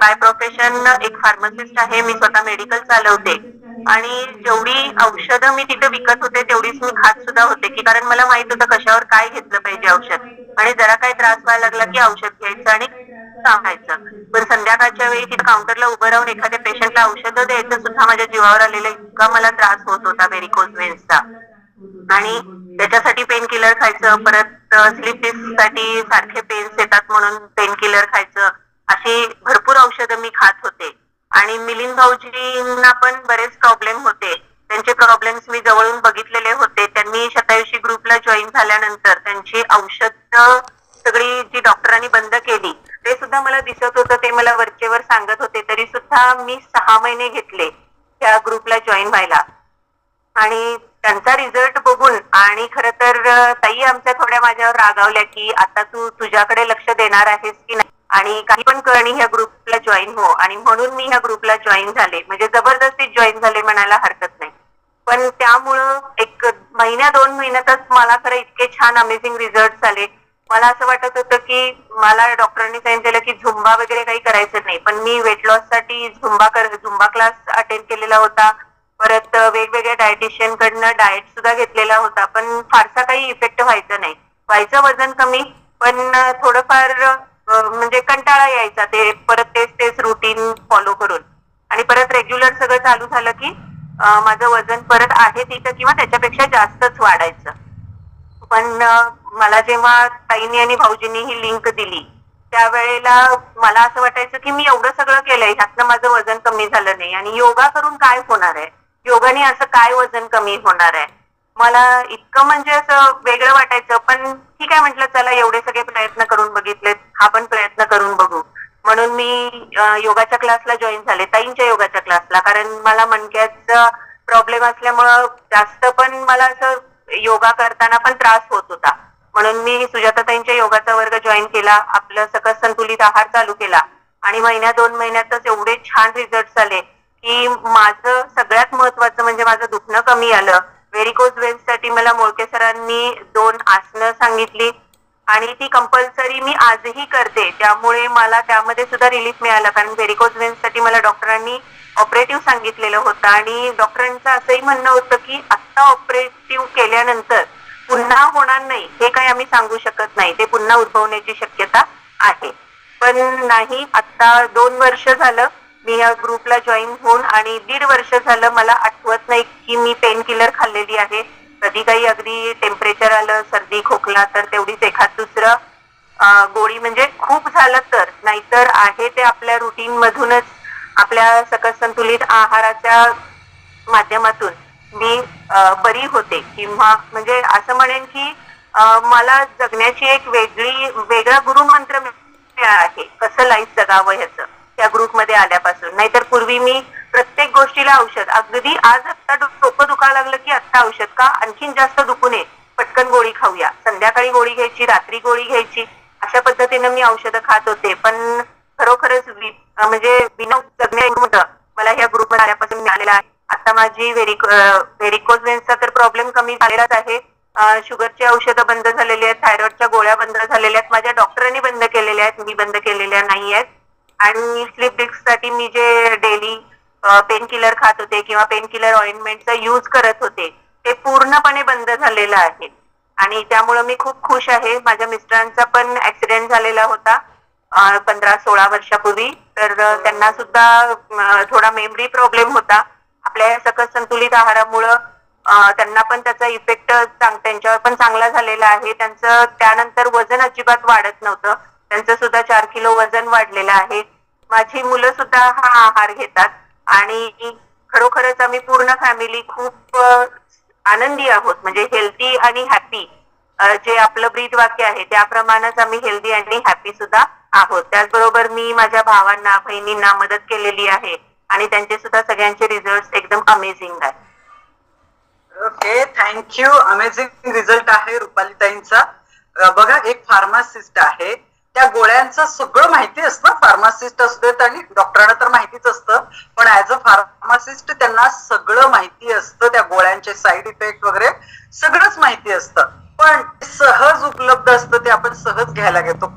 By profession एक pharmacist आहे. मी स्वतः मेडिकल चालवते आणि जेवढी औषधं मी तिथे विकत होते तेवढीच मी खात सुद्धा होते, की कारण मला माहित होतं कशावर काय घेतलं पाहिजे औषध. आणि जरा काही त्रास व्हायला लागला की औषध घ्यायचं आणि थांबायचं. पण संध्याकाळच्या वेळी तिथे काउंटरला उभं राहून एखाद्या पेशंटला औषधं द्यायचं सुद्धा माझ्या जीवावर आलेलं. इतका मला त्रास होत होता व्हेरिकोज व्हेन्सचा. आणि त्याच्यासाठी पेन किलर खायचं, परत स्लीप साठी सारखे पेन्स येतात म्हणून पेन किलर खायचं, अशी भरपूर औषधं मी खात होते. आणि मिलिंद भाऊजींना पण बरेच प्रॉब्लेम होते. त्यांचे प्रॉब्लेम्स मी जवळून बघितलेले होते. त्यांनी शतायुषी ग्रुपला जॉईन झाल्यानंतर त्यांची औषधं सगळी जी डॉक्टरांनी बंद केली ते सुद्धा मला दिसत होतं. ते मला वरचेवर सांगत होते. तरी सुद्धा मी 6 महिने घेतले त्या ग्रुपला जॉईन व्हायला. आणि त्यांचा रिझल्ट बघून आणि खरं तर ताई आमच्या थोड्या माझ्यावर रागावल्या की आता तू तुझ्याकडे लक्ष देणार आहेस की नाही, आणि काही पण कर आणि ह्या ग्रुपला जॉईन हो. आणि म्हणून मी ह्या ग्रुपला जॉईन झाले, म्हणजे जबरदस्ती जॉईन झाले म्हणायला हरकत नाही. पण त्यामुळं एक महिन्या 2 महिन्यातच मला खरं इतके छान अमेझिंग रिझल्ट आले. मला असं वाटत होतं की मला डॉक्टरांनी सांगितलेलं की झुंबा वगैरे काही करायचं नाही, पण मी वेट लॉस साठी झुंबा क्लास अटेंड केलेला होता. परत वेगवेगळ्या डायटिशियन कडनं डाएट सुद्धा घेतलेला होता, पण फारसा काही इफेक्ट व्हायचा नाही. व्हायचं वजन कमी, पण थोडंफार म्हणजे कंटाळा यायचा ते परत तेच तेच रुटीन फॉलो करून. आणि परत रेग्युलर सगळं चालू झालं की माझं वजन परत आहे तिथं किंवा त्याच्यापेक्षा जास्तच वाढायचं. पण मला जेव्हा ताईंनी आणि भाऊजींनी ही लिंक दिली त्यावेळेला मला असं वाटायचं की मी एवढं सगळं केलंय, ह्यातनं माझं वजन कमी झालं नाही, आणि योगा करून काय होणार आहे, योगाने असं काय वजन कमी होणार आहे. मला इतकं म्हणजे असं वेगळं वाटायचं. पण ठीक आहे म्हटलं, चला एवढे सगळे प्रयत्न करून बघितलेत, हा पण प्रयत्न करून बघू. म्हणून मी योगाच्या क्लासला जॉईन झाले, ताईंच्या योगाच्या क्लासला. कारण मला मणक्याचा प्रॉब्लेम असल्यामुळं जास्त पण मला असं योगा करताना पण त्रास होत होता. म्हणून मी सुजाताताईंच्या योगाचा वर्ग जॉईन केला, आपलं सकस संतुलित आहार चालू केला. आणि महिन्या 2 महिन्यातच एवढे छान रिझल्ट आले की माझं सगळ्यात महत्वाचं म्हणजे माझं दुखणं कमी आलं. व्हेरिकोज वेन्स साठी मला मोळके सरांनी 2 आसनं सांगितली आणि ती कंपल्सरी मी आजही करते. त्यामुळे मला त्यामध्ये सुद्धा रिलीफ मिळाला. कारण व्हेरिकोज वेन्स साठी मला डॉक्टरांनी ऑपरेटिव्ह सांगितलेलं होतं आणि डॉक्टरांचं असंही म्हणणं होतं की आता ऑपरेटिव्ह केल्यानंतर पुन्हा होणार नाही हे काही आम्ही सांगू शकत नाही, ते पुन्हा उद्भवण्याची शक्यता आहे. पण नाही, आता 2 वर्ष झालं मी या ग्रुपला जॉईन होऊन, आणि 1.5 वर्ष झालं मला आठवत नाही की मी पेन किलर खाल्लेली आहे. कधी काही अगदी टेम्परेचर आलं, सर्दी खोकला तर तेवढीच एखाद दुसरं गोळी, म्हणजे खूप झालं तर, नाहीतर आहे ते आपल्या रुटीन मधूनच आपल्या सकस संतुलित आहाराच्या माध्यमातून मी बरी होते. किंवा म्हणजे असं म्हणेन की मला जगण्याची एक वेगळा गुरुमंत्र मिळाला आहे, कसं लाईफ जगावं ह्याचं, त्या ग्रुपमध्ये आल्यापासून. नाहीतर पूर्वी मी प्रत्येक गोष्टीला औषध, अगदी आज आत्ता डोकं दुखायला लागलं की आत्ता औषध का, आणखीन जास्त दुखू नये, पटकन गोळी खाऊया, संध्याकाळी गोळी घ्यायची, रात्री गोळी घ्यायची, अशा पद्धतीनं मी औषधं खात होते. पण खरोखरच म्हणजे बिना जगण्या मला ह्या ग्रुपमध्ये आल्यापासून मिळालेला आहे. आता माझी व्हेरिकोज वेन्सचा तर प्रॉब्लेम कमी झालेलाच आहे. शुगरची औषधं बंद झालेली आहेत, थायरॉइडच्या गोळ्या बंद झालेल्या आहेत, माझ्या डॉक्टरांनी बंद केलेल्या आहेत, मी बंद केलेल्या नाही आहेत. आणि स्लीप डिस्क साठी मी जे डेली पेन किलर खात होते किंवा पेन किलर ऑइंटमेंटचा यूज करत होते ते पूर्णपणे बंद झालेलं आहे. आणि त्यामुळे मी खूप खुश आहे. माझ्या मिस्टरांचा पण ऍक्सिडेंट झालेला होता 15-16 वर्षापूर्वी, तर त्यांना सुद्धा थोडा मेमरी प्रॉब्लेम होता. आपल्या सकस संतुलित आहारामुळं त्यांना पण त्याचा इफेक्ट त्यांच्यावर पण चांगला झालेला आहे. त्यांचं त्यानंतर वजन अजिबात वाढत नव्हतं, त्यांचं सुद्धा 4 किलो वजन वाढलेलं आहे. माझी मुलं सुद्धा हा आहार घेतात आणि खरोखरच आम्ही पूर्ण फॅमिली खूप आनंदी आहोत, म्हणजे हेल्दी आणि हॅपी. जे आपलं ब्रीद वाक्य आहे त्याप्रमाणेच आम्ही हेल्दी आणि हॅपी सुद्धा आहोत. त्याचबरोबर मी माझ्या भावांना बहिणींना मदत केलेली आहे आणि त्यांचे सुद्धा सगळ्यांचे रिझल्ट एकदम अमेझिंग आहेत. Okay, thank you. अमेझिंग रिझल्ट आहे रुपालीताईंचा. बघा, एक फार्मासिस्ट आहे, त्या गोळ्यांचं सगळं माहिती असतं. फार्मासिस्ट असू देत आणि डॉक्टरांना तर माहितीच असतं, पण ऍज अ फार्मासिस्ट त्यांना सगळं माहिती असतं, त्या गोळ्यांचे साईड इफेक्ट वगैरे सगळंच माहिती असतं. पण सहज उपलब्ध असतं, ते आपण सहज घ्यायला घेतो.